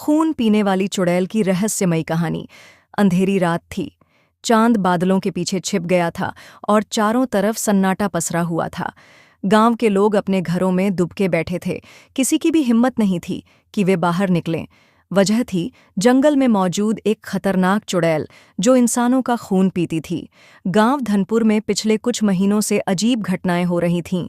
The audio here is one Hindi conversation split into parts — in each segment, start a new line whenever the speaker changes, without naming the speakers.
खून पीने वाली चुड़ैल की रहस्यमयी कहानी। अंधेरी रात थी। चांद बादलों के पीछे छिप गया था और चारों तरफ सन्नाटा पसरा हुआ था। गांव के लोग अपने घरों में दुबके बैठे थे। किसी की भी हिम्मत नहीं थी कि वे बाहर निकलें। वजह थी जंगल में मौजूद एक खतरनाक चुड़ैल जो इंसानों का खून पीती थी। गांव धनपुर में पिछले कुछ महीनों से अजीब घटनाएं हो रही थीं।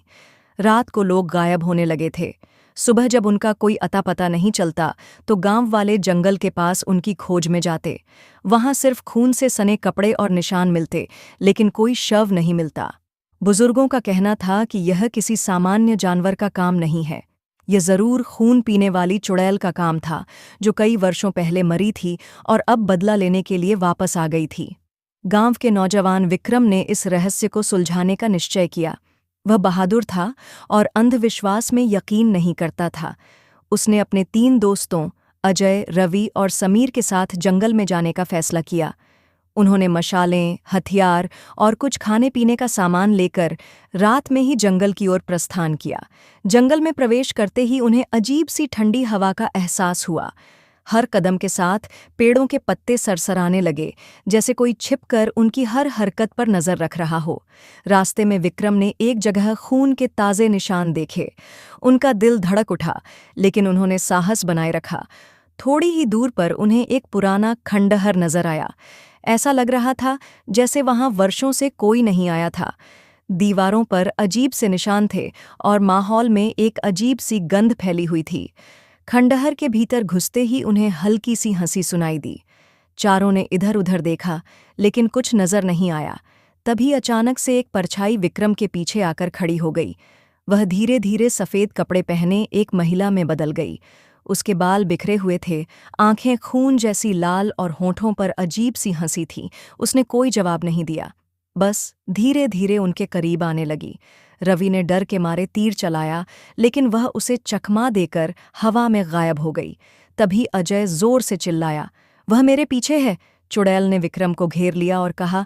रात को लोग गायब होने लगे थे। सुबह जब उनका कोई अता पता नहीं चलता तो गांव वाले जंगल के पास उनकी खोज में जाते। वहां सिर्फ खून से सने कपड़े और निशान मिलते, लेकिन कोई शव नहीं मिलता। बुजुर्गों का कहना था कि यह किसी सामान्य जानवर का काम नहीं है। यह जरूर खून पीने वाली चुड़ैल का काम था, जो कई वर्षों पहले मरी थी और अब बदला लेने के लिए वापस आ गई थी। गांव के नौजवान विक्रम ने इस रहस्य को सुलझाने का निश्चय किया। वह बहादुर था और अंधविश्वास में यकीन नहीं करता था। उसने अपने 3 दोस्तों अजय, रवि और समीर के साथ जंगल में जाने का फैसला किया। उन्होंने मशालें, हथियार और कुछ खाने पीने का सामान लेकर रात में ही जंगल की ओर प्रस्थान किया। जंगल में प्रवेश करते ही उन्हें अजीब सी ठंडी हवा का एहसास हुआ। हर कदम के साथ पेड़ों के पत्ते सरसराने लगे, जैसे कोई छिपकर उनकी हर हरकत पर नजर रख रहा हो। रास्ते में विक्रम ने एक जगह खून के ताजे निशान देखे। उनका दिल धड़क उठा, लेकिन उन्होंने साहस बनाए रखा। थोड़ी ही दूर पर उन्हें एक पुराना खंडहर नजर आया। ऐसा लग रहा था जैसे वहां वर्षों से कोई नहीं आया था। दीवारों पर अजीब से निशान थे और माहौल में एक अजीब सी गंध फैली हुई थी। खंडहर के भीतर घुसते ही उन्हें हल्की सी हंसी सुनाई दी। चारों ने इधर-उधर देखा, लेकिन कुछ नजर नहीं आया। तभी अचानक से एक परछाई विक्रम के पीछे आकर खड़ी हो गई। वह धीरे-धीरे सफेद कपड़े पहने एक महिला में बदल गई। उसके बाल बिखरे हुए थे, आंखें खून जैसी लाल और होठों पर अजीब सी हंसी थी। उसने कोई जवाब नहीं दिया, बस धीरे-धीरे उनके करीब आने लगी। रवि ने डर के मारे तीर चलाया, लेकिन वह उसे चकमा देकर हवा में गायब हो गई। तभी अजय जोर से चिल्लाया, "वह मेरे पीछे है!" चुड़ैल ने विक्रम को घेर लिया और कहा,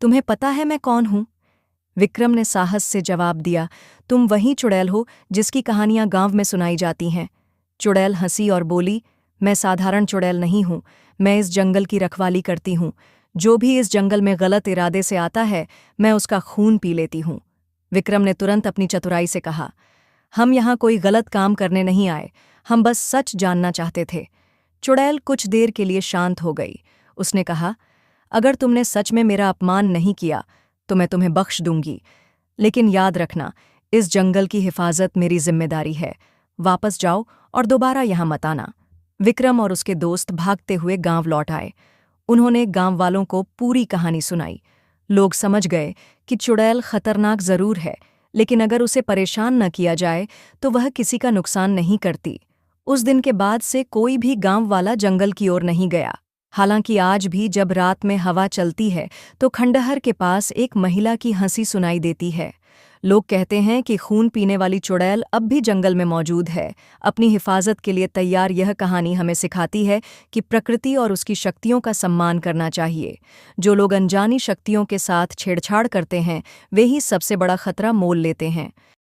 "तुम्हें पता है मैं कौन हूं?" विक्रम ने साहस से जवाब दिया, "तुम वही चुड़ैल हो जिसकी कहानियां गांव में सुनाई जाती हैं।" चुड़ैल हंसी और बोली, "मैं साधारण चुड़ैल नहीं हूं, मैं इस जंगल की रखवाली करती हूं। जो भी इस जंगल में गलत इरादे से आता है, मैं उसका खून पी लेती हूं।" विक्रम ने तुरंत अपनी चतुराई से कहा, "हम यहाँ कोई गलत काम करने नहीं आए, हम बस सच जानना चाहते थे।" चुड़ैल कुछ देर के लिए शांत हो गई। उसने कहा, "अगर तुमने सच में मेरा अपमान नहीं किया, तो मैं तुम्हें बख्श दूंगी। लेकिन याद रखना, इस जंगल की हिफाजत मेरी जिम्मेदारी है। वापस जाओ और दोबारा यहाँ मत आना।" विक्रम और उसके दोस्त भागते हुए गांव लौट आए। उन्होंने गांव वालों को पूरी कहानी सुनाई। लोग समझ गए कि चुड़ैल खतरनाक जरूर है, लेकिन अगर उसे परेशान न किया जाए तो वह किसी का नुकसान नहीं करती। उस दिन के बाद से कोई भी गांव वाला जंगल की ओर नहीं गया। हालांकि आज भी जब रात में हवा चलती है तो खंडहर के पास एक महिला की हंसी सुनाई देती है। लोग कहते हैं कि खून पीने वाली चुड़ैल अब भी जंगल में मौजूद है, अपनी हिफाजत के लिए तैयार। यह कहानी हमें सिखाती है कि प्रकृति और उसकी शक्तियों का सम्मान करना चाहिए। जो लोग अनजानी शक्तियों के साथ छेड़छाड़ करते हैं, वे ही सबसे बड़ा खतरा मोल लेते हैं।